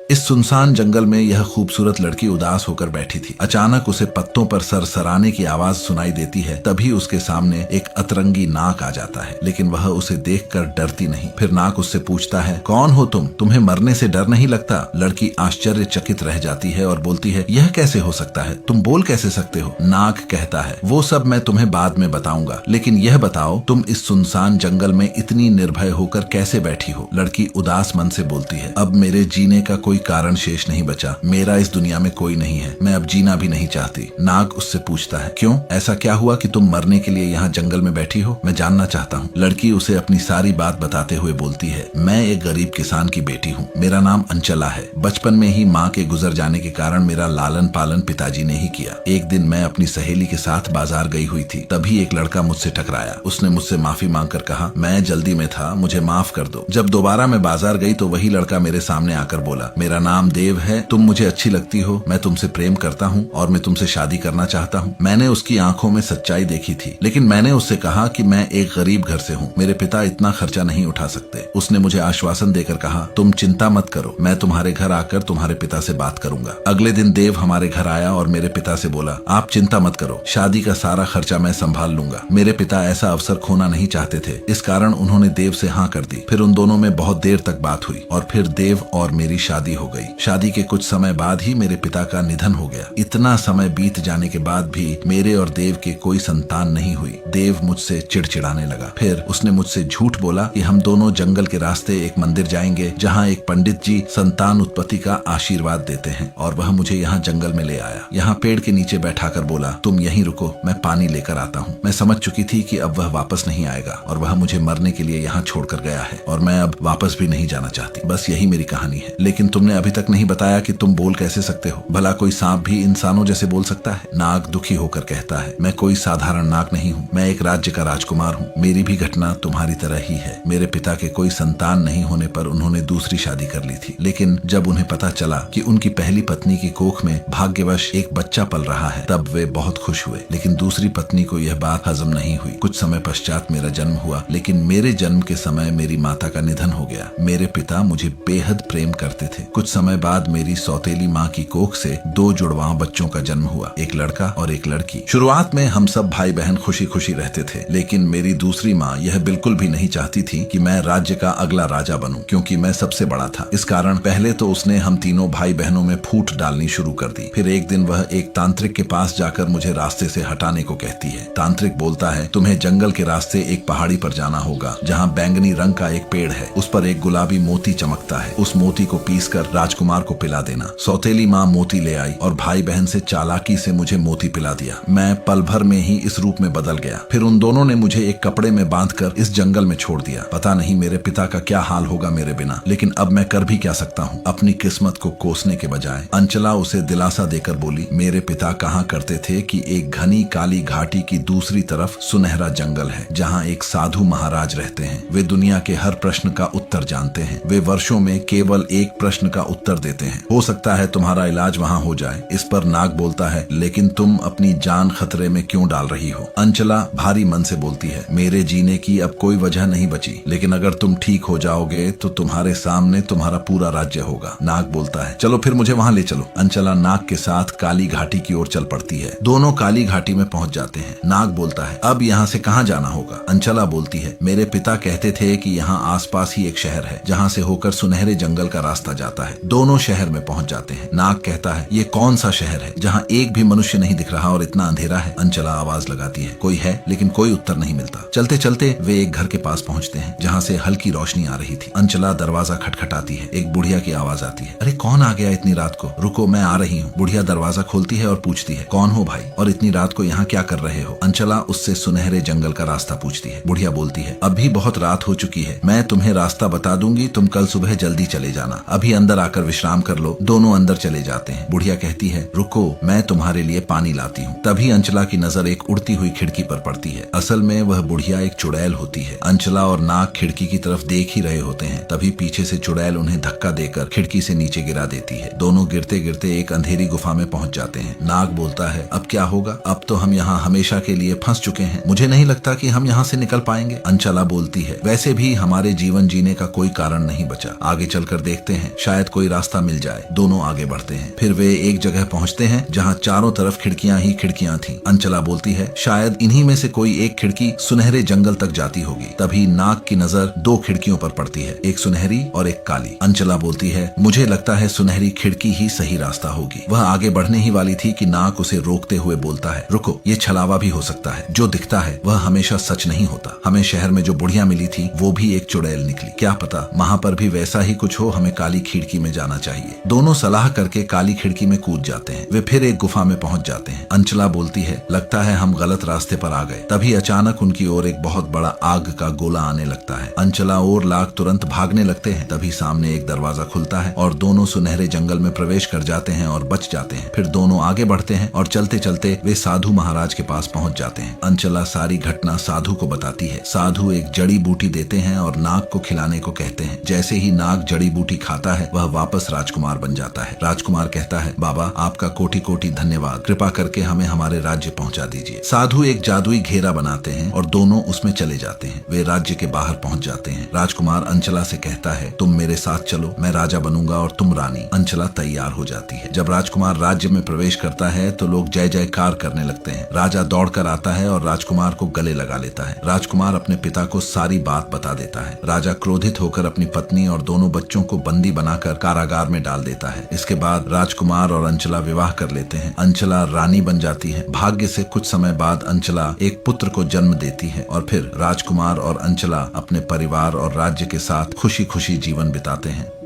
इस सुनसान जंगल में यह खूबसूरत लड़की उदास होकर बैठी थी। अचानक उसे पत्तों पर सरसराने की आवाज सुनाई देती है। तभी उसके सामने एक अतरंगी नाग आ जाता है, लेकिन वह उसे देखकर डरती नहीं। फिर नाग उससे पूछता है, कौन हो तुम? तुम्हें मरने से डर नहीं लगता? लड़की आश्चर्यचकित रह जाती है और बोलती है, यह कैसे हो सकता है? तुम बोल कैसे सकते हो? नाग कहता है, वो सब मैं तुम्हें बाद में बताऊंगा, लेकिन यह बताओ तुम इस सुनसान जंगल में इतनी निर्भय होकर कैसे बैठी हो? लड़की उदास मन से बोलती है, अब मेरे जीने का कोई कारण शेष नहीं बचा। मेरा इस दुनिया में कोई नहीं है। मैं अब जीना भी नहीं चाहती। नाग उससे पूछता है, क्यों? ऐसा क्या हुआ कि तुम मरने के लिए यहाँ जंगल में बैठी हो? मैं जानना चाहता हूँ। लड़की उसे अपनी सारी बात बताते हुए बोलती है, मैं एक गरीब किसान की बेटी हूँ। मेरा नाम अंचला है। बचपन में ही माँ के गुजर जाने के कारण मेरा लालन पालन पिताजी ने ही किया। एक दिन मैं अपनी सहेली के साथ बाजार गई हुई थी, तभी एक लड़का मुझसे टकराया। उसने मुझसे माफी मांगकर कहा, मैं जल्दी में था, मुझे माफ कर दो। जब दोबारा मैं बाजार गई तो वही लड़का मेरे सामने आकर बोला, मेरा नाम देव है, तुम मुझे अच्छी लगती हो, मैं तुमसे प्रेम करता हूँ और मैं तुमसे शादी करना चाहता हूँ। मैंने उसकी आंखों में सच्चाई देखी थी, लेकिन मैंने उससे कहा कि मैं एक गरीब घर से हूँ, मेरे पिता इतना खर्चा नहीं उठा सकते। उसने मुझे आश्वासन देकर कहा, तुम चिंता मत करो, मैं तुम्हारे घर आकर तुम्हारे पिता से बात करूंगा। अगले दिन देव हमारे घर आया और मेरे पिता से बोला, आप चिंता मत करो, शादी का सारा खर्चा मैं संभाल लूंगा। मेरे पिता ऐसा अवसर खोना नहीं चाहते थे, इस कारण उन्होंने देव से हाँ कर दी। फिर उन दोनों में बहुत देर तक बात हुई और फिर देव और मेरी शादी हो गई। शादी के कुछ समय बाद ही मेरे पिता का निधन हो गया। इतना समय बीत जाने के बाद भी मेरे और देव के कोई संतान नहीं हुई। देव मुझसे चिड़चिड़ाने लगा। फिर उसने मुझसे झूठ बोला कि हम दोनों जंगल के रास्ते एक मंदिर जाएंगे, जहाँ एक पंडित जी संतान उत्पत्ति का आशीर्वाद देते हैं, और वह मुझे यहाँ जंगल में ले आया। यहाँ पेड़ के नीचे बैठाकर बोला, तुम यहीं रुको, मैं पानी लेकर आता हूँ। मैं समझ चुकी थी कि अब वह वापस नहीं आएगा और वह मुझे मरने के लिए यहाँ छोड़कर गया है और मैं अब वापस भी नहीं जाना चाहती। बस यही मेरी कहानी है। लेकिन तुमने अभी तक नहीं बताया कि तुम बोल कैसे सकते हो? भला कोई सांप भी इंसानों जैसे बोल सकता है? नाग दुखी होकर कहता है, मैं कोई साधारण नाग नहीं हूँ, मैं एक राज्य का राजकुमार हूँ। मेरी भी घटना तुम्हारी तरह ही है। मेरे पिता के कोई संतान नहीं होने पर उन्होंने दूसरी शादी कर ली थी, लेकिन जब उन्हें पता चला कि उनकी पहली पत्नी की कोख में भाग्यवश एक बच्चा पल रहा है, तब वे बहुत खुश हुए। लेकिन दूसरी पत्नी को यह बात हजम नहीं हुई। कुछ समय पश्चात मेरा जन्म हुआ, लेकिन मेरे जन्म के समय मेरी माता का निधन हो गया। मेरे पिता मुझे बेहद प्रेम करते थे। कुछ समय बाद मेरी सौतेली माँ की कोख से 2 जुड़वां बच्चों का जन्म हुआ, एक लड़का और एक लड़की। शुरुआत में हम सब भाई बहन खुशी खुशी रहते थे, लेकिन मेरी दूसरी माँ यह बिल्कुल भी नहीं चाहती थी कि मैं राज्य का अगला राजा बनूं, क्योंकि मैं सबसे बड़ा था। इस कारण पहले तो उसने हम तीनों भाई बहनों में फूट डालनी शुरू कर दी। फिर एक दिन वह एक तांत्रिक के पास जाकर मुझे रास्ते से हटाने को कहती है। तांत्रिक बोलता है, तुम्हें जंगल के रास्ते एक पहाड़ी पर जाना होगा, जहाँ बैंगनी रंग का एक पेड़ है, उस पर एक गुलाबी मोती चमकता है। उस मोती को पीसकर राजकुमार को पिला देना। सौतेली माँ मोती ले आई और भाई बहन से चालाकी से मुझे मोती पिला दिया। मैं पल भर में ही इस रूप में बदल गया। फिर उन दोनों ने मुझे एक कपड़े में बांधकर इस जंगल में छोड़ दिया। पता नहीं मेरे पिता का क्या हाल होगा मेरे बिना, लेकिन अब मैं कर भी क्या सकता हूँ? अपनी किस्मत को कोसने के बजाय अंचला उसे दिलासा देकर बोली, मेरे पिता कहा करते थे कि एक घनी काली घाटी की दूसरी तरफ सुनहरा जंगल है, जहाँ एक साधु महाराज रहते हैं। वे दुनिया के हर प्रश्न का उत्तर जानते हैं। वे वर्षों में केवल एक प्रश्न का उत्तर देते हैं। हो सकता है तुम्हारा इलाज वहाँ हो जाए। इस पर नाग बोलता है, लेकिन तुम अपनी जान खतरे में क्यों डाल रही हो? अंचला भारी मन से बोलती है, मेरे जीने की अब कोई वजह नहीं बची, लेकिन अगर तुम ठीक हो जाओगे तो तुम्हारे सामने तुम्हारा पूरा राज्य होगा। नाग बोलता है, चलो फिर मुझे वहाँ ले चलो। अंचला नाग के साथ काली घाटी की ओर चल पड़ती है। दोनों काली घाटी में पहुँच जाते हैं। नाग बोलता है, अब यहाँ से कहाँ जाना होगा? अंचला बोलती है, मेरे पिता कहते थे कि यहाँ आसपास ही एक शहर है, जहाँ से होकर सुनहरे जंगल का रास्ता जाता है। दोनों शहर में पहुँच जाते हैं। नाग कहता है, ये कौन सा शहर है जहाँ एक भी मनुष्य नहीं दिख रहा और इतना अंधेरा है? अंचला आवाज लगाती है, कोई है, लेकिन कोई उत्तर नहीं मिलता। चलते चलते वे एक घर के पास पहुँचते हैं, जहाँ से हल्की रोशनी आ रही थी। अंचला दरवाजा खटखटाती है। एक बुढ़िया की आवाज आती है, अरे कौन आ गया इतनी रात को? रुको, मैं आ रही हूँ। बुढ़िया दरवाजा खोलती है और पूछती है, कौन हो भाई, और इतनी रात को यहाँ क्या कर रहे हो? अंचला उससे सुनहरे जंगल का रास्ता पूछती है। बुढ़िया बोलती है, अभी बहुत रात हो चुकी है, मैं तुम्हें रास्ता बता दूंगी, तुम कल सुबह जल्दी चले जाना। अभी अंदर आकर विश्राम कर लो। दोनों अंदर चले जाते हैं। बुढ़िया कहती है, रुको, मैं तुम्हारे लिए पानी लाती हूँ। तभी अंचला की नजर एक उड़ती हुई खिड़की पर पड़ती है। असल में वह बुढ़िया एक चुड़ैल होती है। अंचला और नाग खिड़की की तरफ देख ही रहे होते हैं, तभी पीछे से चुड़ैल उन्हें धक्का देकर खिड़की से नीचे गिरा देती है। दोनों गिरते गिरते एक अंधेरी गुफा में पहुंच जाते हैं। नाग बोलता है, अब क्या होगा? अब तो हम यहाँ हमेशा के लिए फंस चुके हैं। मुझे नहीं लगता कि हम यहाँ से निकल पाएंगे। अंचला बोलती है, वैसे भी हमारे जीवन जीने का कोई कारण नहीं बचा। आगे चलकर देखते हैं, शायद शायद कोई रास्ता मिल जाए। दोनों आगे बढ़ते हैं। फिर वे एक जगह पहुंचते हैं जहां चारों तरफ खिड़कियां ही खिड़कियां थीं। अंचला बोलती है शायद इन्हीं में से कोई एक खिड़की सुनहरे जंगल तक जाती होगी। तभी नाग की नजर दो खिड़कियों पर पड़ती है, एक सुनहरी और एक काली। अंचला बोलती है मुझे लगता है सुनहरी खिड़की ही सही रास्ता होगी। वह आगे बढ़ने ही वाली थी कि नाग उसे रोकते हुए बोलता है रुको, ये छलावा भी हो सकता है। जो दिखता है वह हमेशा सच नहीं होता। हमें शहर में जो बुढ़िया मिली थी वो भी एक चुड़ैल निकली। क्या पता वहाँ पर भी वैसा ही कुछ हो। हमें काली खिड़की में जाना चाहिए। दोनों सलाह करके काली खिड़की में कूद जाते हैं। वे फिर एक गुफा में पहुंच जाते हैं। अंचला बोलती है लगता है हम गलत रास्ते पर आ गए। तभी अचानक उनकी ओर एक बहुत बड़ा आग का गोला आने लगता है। अंचला और लाग तुरंत भागने लगते हैं। तभी सामने एक दरवाजा खुलता है और दोनों सुनहरे जंगल में प्रवेश कर जाते हैं और बच जाते हैं। फिर दोनों आगे बढ़ते हैं और चलते चलते वे साधु महाराज के पास पहुंच जाते हैं। अंचला सारी घटना साधु को बताती है। साधु एक जड़ी बूटी देते हैं और नाग को खिलाने को कहते हैं। जैसे ही नाग जड़ी बूटी खाता है वह वापस राजकुमार बन जाता है। राजकुमार कहता है बाबा आपका कोटि कोटि धन्यवाद, कृपा करके हमें हमारे राज्य पहुंचा दीजिए। साधु एक जादुई घेरा बनाते हैं और दोनों उसमें चले जाते हैं। वे राज्य के बाहर पहुंच जाते हैं। राजकुमार अंचला से कहता है तुम मेरे साथ चलो, मैं राजा बनूंगा और तुम रानी। अंचला तैयार हो जाती है। जब राजकुमार राज्य में प्रवेश करता है तो लोग जय जयकार करने लगते हैं। राजा दौड़कर आता है और राजकुमार को गले लगा लेता है। राजकुमार अपने पिता को सारी बात बता देता है। राजा क्रोधित होकर अपनी पत्नी और दोनों बच्चों को बंदी बनाकर कारागार में डाल देता है। इसके बाद राजकुमार और अंचला विवाह कर लेते हैं। अंचला रानी बन जाती है। भाग्य से कुछ समय बाद अंचला एक पुत्र को जन्म देती है और फिर राजकुमार और अंचला अपने परिवार और राज्य के साथ खुशी खुशी जीवन बिताते हैं।